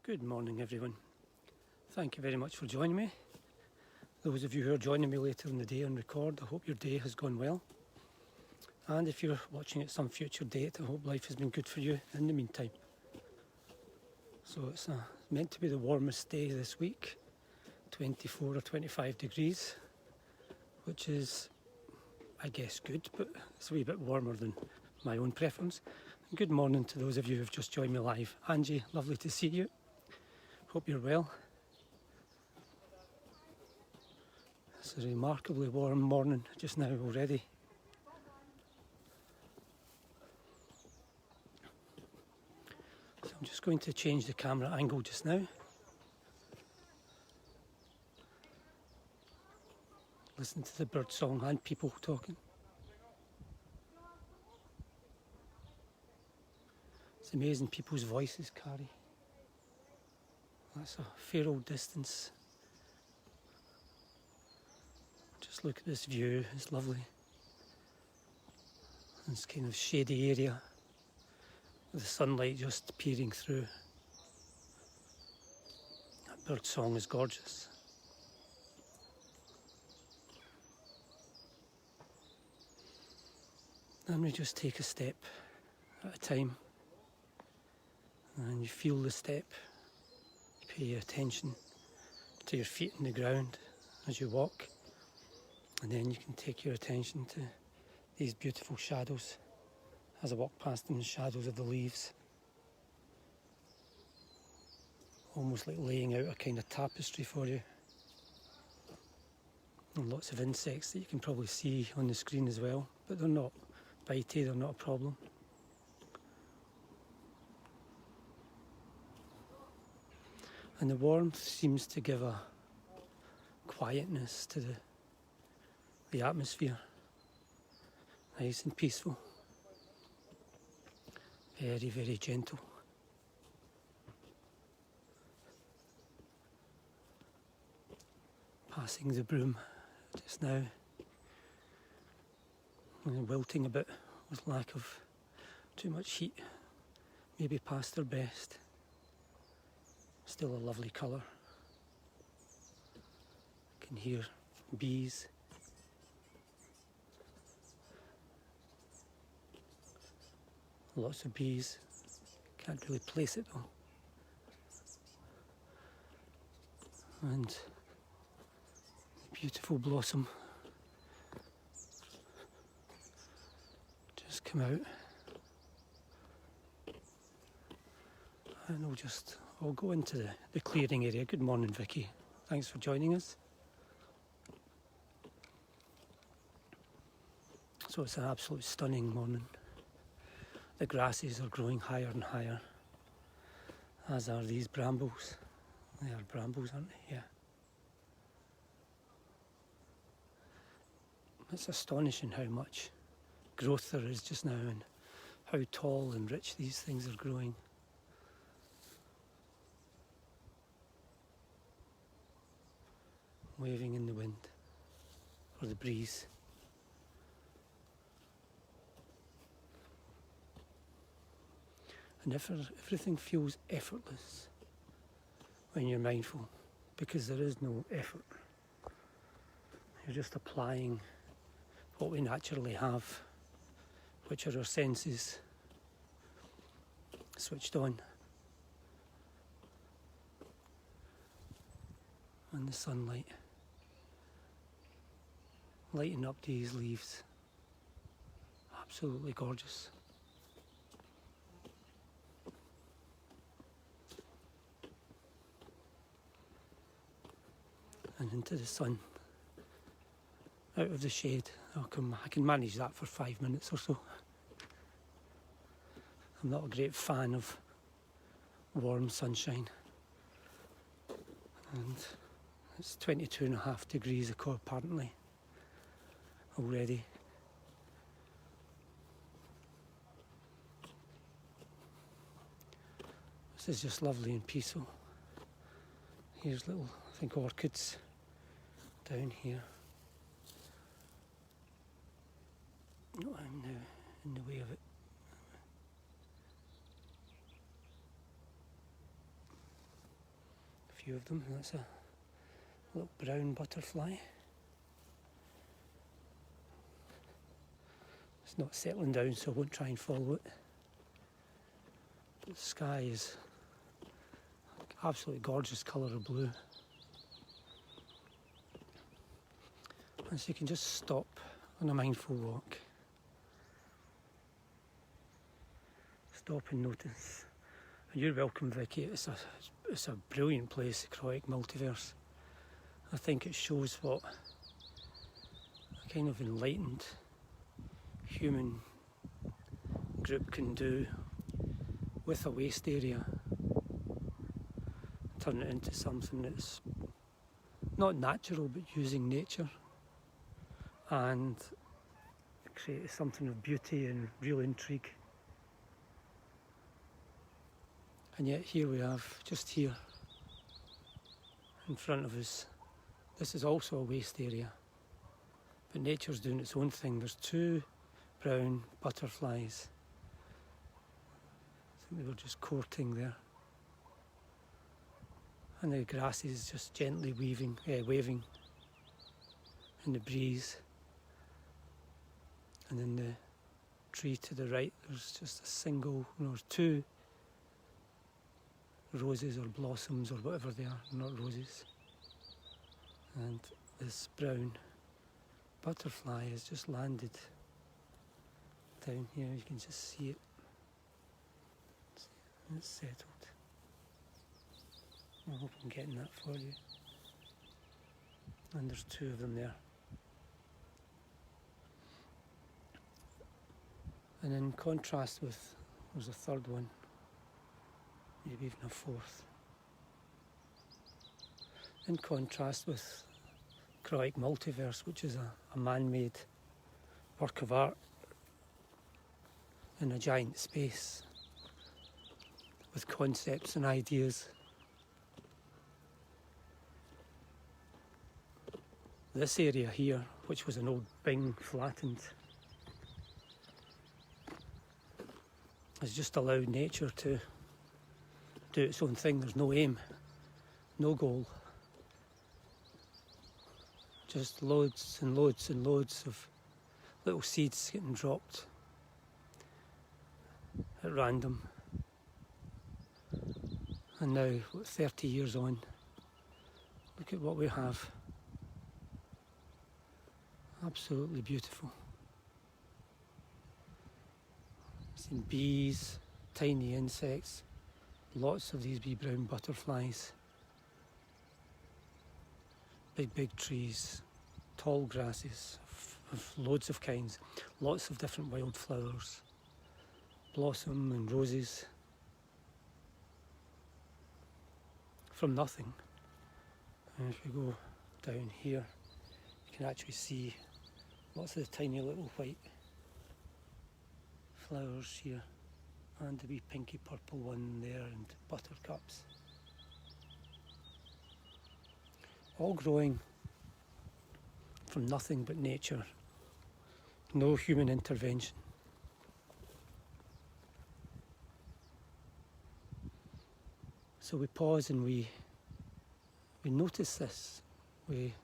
Good morning, everyone. Thank you very much for joining me. Those of you who are joining me later in the day on record, I hope your day has gone well. And if you're watching at some future date, I hope life has been good for you in the meantime. So it's meant to be the warmest day this week, 24 or 25 degrees, which is, I guess, good, but it's a wee bit warmer than my own preference. And good morning to those of you who've just joined me live. Angie, lovely to see you. Hope you're well. It's a remarkably warm morning just now already. So I'm just going to change the camera angle just now. Listen to the bird song and people talking. It's amazing people's voices carry. That's a fair old distance. Just look at this view, it's lovely. This kind of shady area with the sunlight just peering through. That bird song is gorgeous. And we just take a step at a time. And you feel the step. You pay attention to your feet on the ground as you walk. And then you can take your attention to these beautiful shadows as I walk past them, the shadows of the leaves. Almost like laying out a kind of tapestry for you. And lots of insects that you can probably see on the screen as well, but they're not bitey, they're not a problem. And the warmth seems to give a quietness to the atmosphere. Nice and peaceful. Very, very gentle. Passing the broom just now. And wilting a bit with lack of too much heat. Maybe past their best. Still a lovely colour. I can hear bees. Lots of bees. Can't really place it though. And beautiful blossom. Just come out. And I'll go into the clearing area. Good morning, Vicky. Thanks for joining us. So it's an absolute stunning morning. The grasses are growing higher and higher, as are these brambles. They are brambles, aren't they? Yeah. It's astonishing how much growth there is just now and how tall and rich these things are growing. Waving in the wind or the breeze. And everything feels effortless when you're mindful, because there is no effort. You're just applying what we naturally have, which are our senses switched on. And the sunlight lighting up these leaves. Absolutely gorgeous. And into the sun, out of the shade. I can manage that for 5 minutes or so. I'm not a great fan of warm sunshine. And it's 22.5 degrees apparently already. This is just lovely and peaceful. Here's little, I think, orchids down here. No, I'm now in the way of it. few of them. That's a little brown butterfly. It's not settling down, so I won't try and follow it. But the sky is absolutely gorgeous colour of blue. And so you can just stop on a mindful walk. Stop and notice. And you're welcome, Vicky. It's a brilliant place, the Croic Multiverse. I think it shows what a kind of enlightened human group can do with a waste area. Turn it into something that's not natural, but using nature, and create something of beauty and real intrigue. And yet here we have, just here in front of us, this is also a waste area, but nature's doing its own thing. There's two brown butterflies. I think they were just courting there. And the grass is just gently waving in the breeze. And in the tree to the right, there's just a single, two roses or blossoms or whatever they are, not roses. And this brown butterfly has just landed down here. You can just see it. It's settled. I hope I'm getting that for you. And there's two of them there. And in contrast with, there's a third one, maybe even a fourth. In contrast with Croic Multiverse, which is a man-made work of art in a giant space with concepts and ideas. This area here, which was an old bing flattened, has just allowed nature to do its own thing. There's no aim, no goal. Just loads and loads and loads of little seeds getting dropped at random. And now, 30 years on, look at what we have. Absolutely beautiful. Seen bees, tiny insects, lots of these wee brown butterflies. Big trees, tall grasses of loads of kinds, lots of different wildflowers, blossom and roses. From nothing. And if we go down here, you can actually see lots of the tiny little white flowers here, and the wee pinky purple one there, and buttercups. All growing from nothing but nature. No human intervention. So we pause and we notice this. We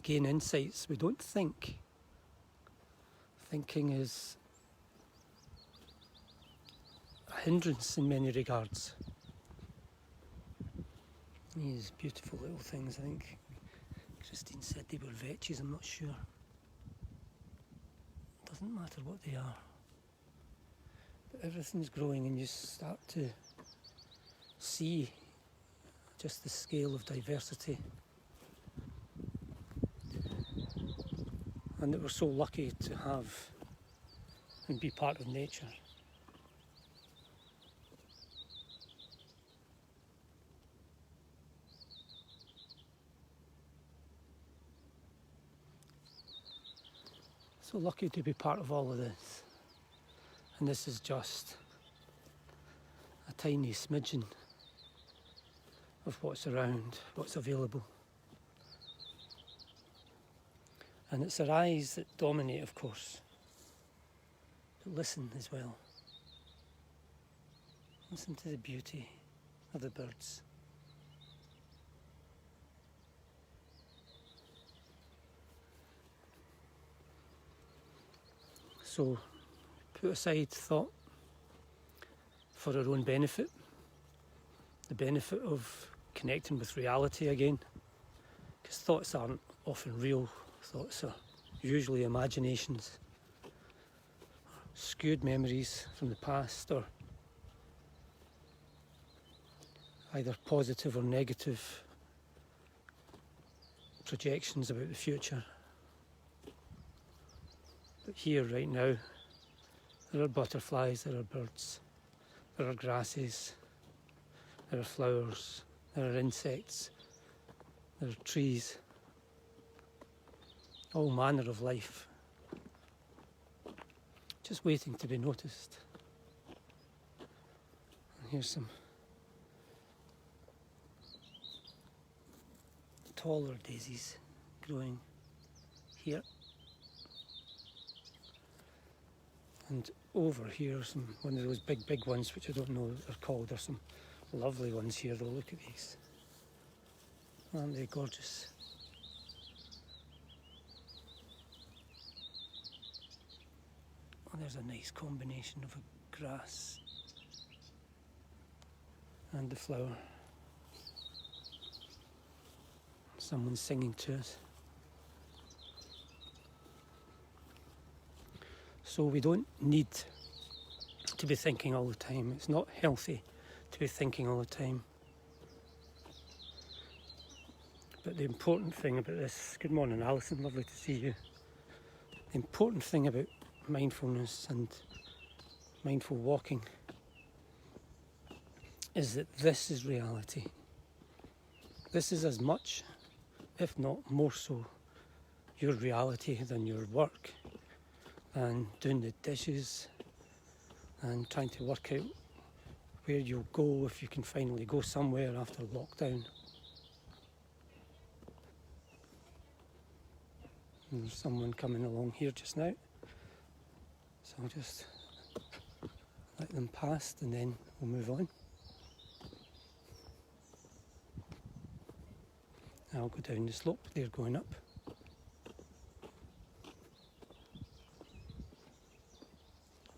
gain insights. We don't think. Thinking is a hindrance in many regards. These beautiful little things, I think Christine said they were vetches, I'm not sure. Doesn't matter what they are. But everything's growing and you start to see just the scale of diversity. And that we're so lucky to have and be part of nature. So lucky to be part of all of this. And this is just a tiny smidgen of what's around, what's available. And it's our eyes that dominate, of course, but listen as well. Listen to the beauty of the birds. So put aside thought for our own benefit, the benefit of connecting with reality again, because thoughts aren't often real. Thoughts are usually imaginations, skewed memories from the past, or either positive or negative projections about the future. But here, right now, there are butterflies, there are birds, there are grasses, there are flowers, there are insects, there are trees, all manner of life, just waiting to be noticed. And here's some taller daisies growing here. And over here, one of those big ones, which I don't know what they're called. There's some lovely ones here though, look at these. Aren't they gorgeous? Oh, there's a nice combination of a grass and the flower. Someone's singing to us. So we don't need to be thinking all the time. It's not healthy to be thinking all the time. But the important thing about this, good morning Alison, lovely to see you. The important thing about mindfulness and mindful walking is that this is reality. This is as much, if not more so, your reality than your work, and doing the dishes and trying to work out where you'll go if you can finally go somewhere after lockdown. And there's someone coming along here just now, so I'll just let them past and then we'll move on. I'll go down the slope, they're going up.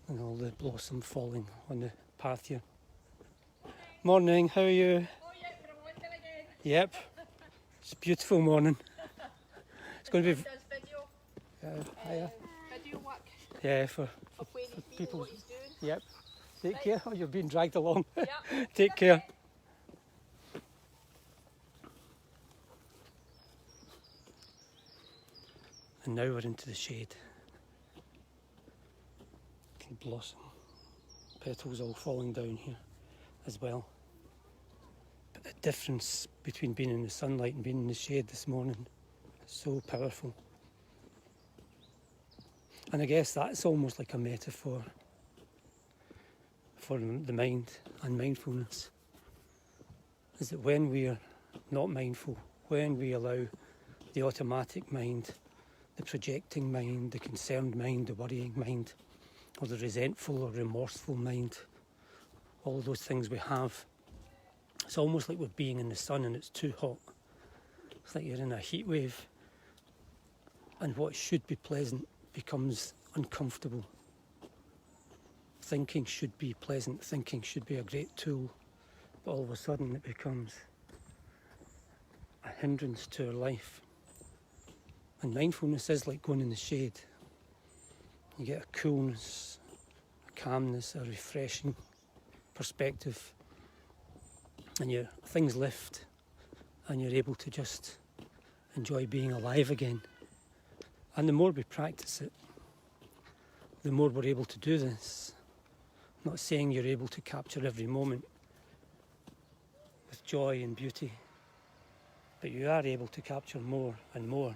And all the blossom falling on the path here. Morning, how are you? Oh yeah, we're on London again. Yep, it's a beautiful morning. It's going to be... Does video, hiya. video work Yeah, for of where he's been people. and what he's doing. Yep. Take Right. care. Oh, you're being dragged along. Yeah. Take care. And now we're into the shade. Blossom. Petals all falling down here as well. But the difference between being in the sunlight and being in the shade this morning is so powerful. And I guess that's almost like a metaphor for the mind and mindfulness. Is that when we're not mindful, when we allow the automatic mind, the projecting mind, the concerned mind, the worrying mind, or the resentful or remorseful mind, all of those things we have, it's almost like we're being in the sun and it's too hot. It's like you're in a heat wave and what should be pleasant becomes uncomfortable. Thinking should be pleasant, thinking should be a great tool, but all of a sudden it becomes a hindrance to our life. And mindfulness is like going in the shade. You get a coolness, a calmness, a refreshing perspective, and things lift, and you're able to just enjoy being alive again. And the more we practice it, the more we're able to do this. I'm not saying you're able to capture every moment with joy and beauty, but you are able to capture more and more.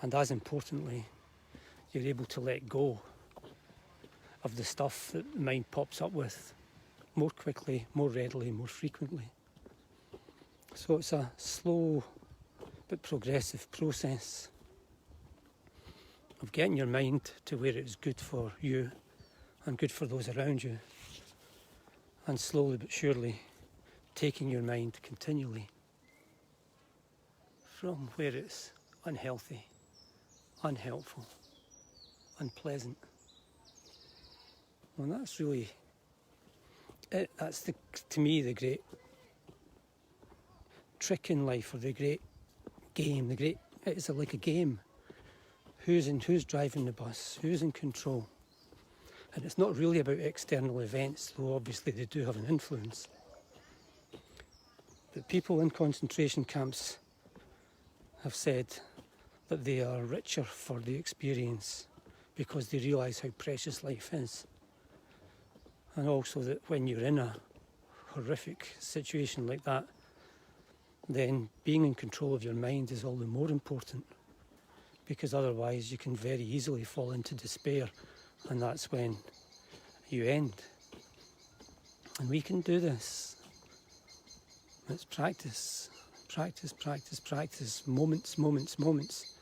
And as importantly, you're able to let go of the stuff that the mind pops up with more quickly, more readily, more frequently. So it's a slow but progressive process of getting your mind to where it's good for you and good for those around you, and slowly but surely taking your mind continually from where it's unhealthy, unhelpful, unpleasant. Well, that's really it. That's to me the great trick in life, or the great game. It's like a game. Who's driving the bus? Who's in control? And it's not really about external events, though obviously they do have an influence. But people in concentration camps have said that they are richer for the experience because they realise how precious life is. And also that when you're in a horrific situation like that, then being in control of your mind is all the more important, because otherwise you can very easily fall into despair, and that's when you end. And we can do this. It's practice, practice, practice, practice, moments, moments, moments.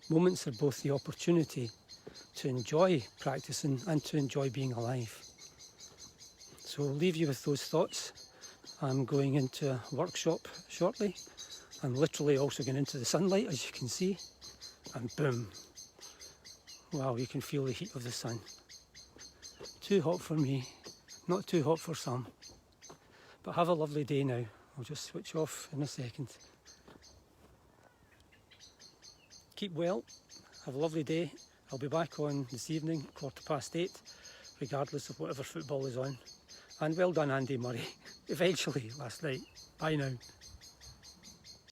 Moments are both the opportunity to enjoy practicing and to enjoy being alive. So I'll leave you with those thoughts. I'm going into a workshop shortly. I'm literally also going into the sunlight, as you can see, and boom. Wow, you can feel the heat of the sun. Too hot for me, not too hot for some. But have a lovely day now. I'll just switch off in a second. Keep well, have a lovely day. I'll be back on this evening, 8:15, regardless of whatever football is on. And well done, Andy Murray, eventually last night. Bye now.